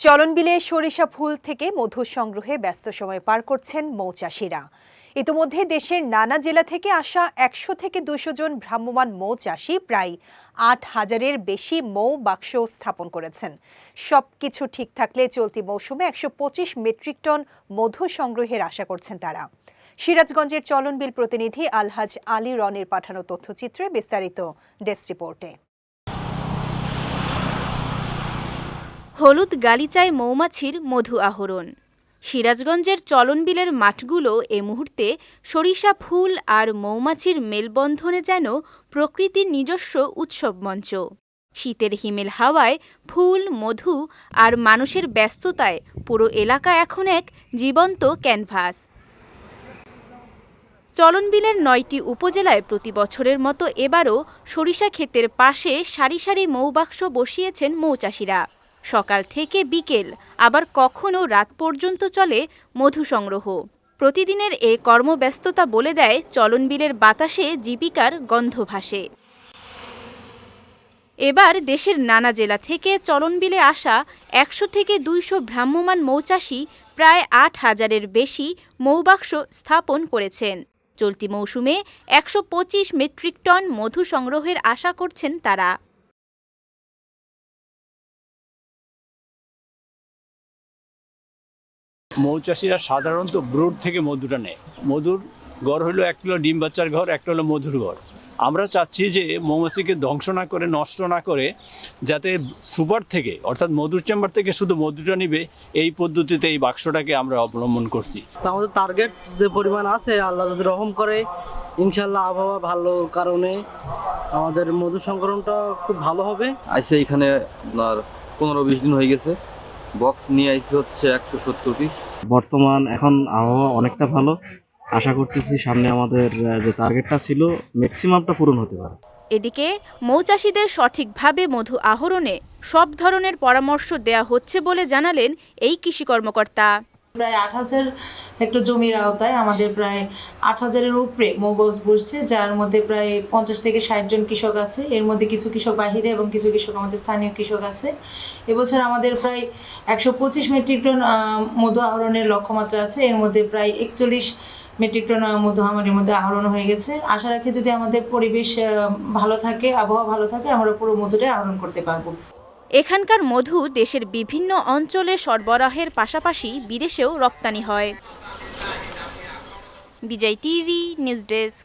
চলনবিলে সরিষা ফুল থেকে মধু সংগ্রহে ব্যস্ত সময় পার করছেন মৌচাষীরা। ইতিমধ্যে দেশের নানা জেলা থেকে আসা ১০০ থেকে ২০০ জন ভ্রাম্যমাণ মৌচাষী প্রায় ৮,০০০-এর বেশি মৌ বাক্স স্থাপন করেছেন। সবকিছু ঠিক থাকলে চলতি মৌসুমে ১২৫ মেট্রিক টন মধু সংগ্রহের আশা করছেন তারা। সিরাজগঞ্জের চলনবিল প্রতিনিধি আলহাজ আলী রনের পাঠানো তথ্যচিত্রে বিস্তারিত ডেস্ক রিপোর্টে। হলুদ গালিচায় মৌমাছির মধু আহরণ। সিরাজগঞ্জের চলনবিলের মাঠগুলো এ মুহূর্তে সরিষা ফুল আর মৌমাছির মেলবন্ধনে যেন প্রকৃতির নিজস্ব উৎসব মঞ্চ। শীতের হিমেল হাওয়ায় ফুল, মধু আর মানুষের ব্যস্ততায় পুরো এলাকা এখন এক জীবন্ত ক্যানভাস। চলনবিলের ৯টি উপজেলায় প্রতি বছরের মতো এবারও সরিষা ক্ষেতের পাশে সারি সারি মৌবাক্স বসিয়েছেন মৌচাষীরা। সকাল থেকে বিকেল, আবার কখনো রাত পর্যন্ত চলে মধু সংগ্রহ। প্রতিদিনের এ কর্মব্যস্ততা বলে দেয় চলনবিলের বাতাসে জীবিকার গন্ধ ভাসে। এবার দেশের নানা জেলা থেকে চলনবিলে আসা ১০০ থেকে ২০০ ভ্রাম্যমাণ মৌচাষী প্রায় ৮,০০০-এর বেশি মৌবাক্স স্থাপন করেছেন। চলতি মৌসুমে ১২৫ মেট্রিক টন মধু সংগ্রহের আশা করছেন তারা। মৌচাষীরা সাধারণত ব্রুড থেকে মধুটা নেয়। মধুর ঘর হলো ১ কিলো ডিম বাচ্চার ঘর, ১ হলো মধুর ঘর। আমরা চাচ্ছি যে মৌমাছিকে ধ্বংস না করে, নষ্ট না করে, যাতে সুপার থেকে অর্থাৎ মধুর চেম্বার থেকে শুধু মধুটা নিবে, এই পদ্ধতিতে এই বাক্সটাকে আমরা অবলম্বন করছি। আমাদের টার্গেট যে পরিমাণ আছে, আল্লাহ যদি রহম করে ইনশাল্লাহ আবহাওয়া ভালো কারণে আমাদের মধু সংগ্রহটা খুব ভালো হবে। আইসে এখানে আপনার ১৫-২০ দিন হয়ে গেছে। বক্স নিয়ে আইসে হচ্ছে ১৭০ পিস। বর্তমান এখন আবহাওয়া অনেকটা ভালো, আশা করতেছি সামনে আমাদের যে টার্গেটটা ছিল ম্যাক্সিমামটা পূরণ হতে পারে। এদিকে মৌচাষীদের সঠিকভাবে মধু আহরণে সব ধরনের পরামর্শ দেয়া হচ্ছে বলে জানালেন এই কৃষি কর্মকর্তা। প্রায় ৮,০০০ হেক্টর জমির আওতায় আমাদের প্রায় ৮,০০০-এর উপরে মৌবক্স বসছে, যার মধ্যে প্রায় ৫০ থেকে ৬০ জন কৃষক আছে। এর মধ্যে কিছু কৃষক বাহিরে এবং কিছু কৃষক আমাদের স্থানীয় কৃষক আছে। এবছর আমাদের প্রায় ১২৫ মেট্রিক টন মধু আহরণের লক্ষ্যমাত্রা আছে। এর মধ্যে প্রায় ৪১ মেট্রিক টন মধু আমাদের মধ্যে আহরণ হয়ে গেছে। আশা রাখি যদি আমাদের পরিবেশ ভালো থাকে, আবহাওয়া ভালো থাকে, আমরা পুরো মধুটা আহরণ করতে পারবো। এখানকার মধু দেশের বিভিন্ন অঞ্চলে সরবরাহের পাশাপাশি বিদেশেও রপ্তানি হয়। বিজয় টিভি নিউজ ডেস্ক।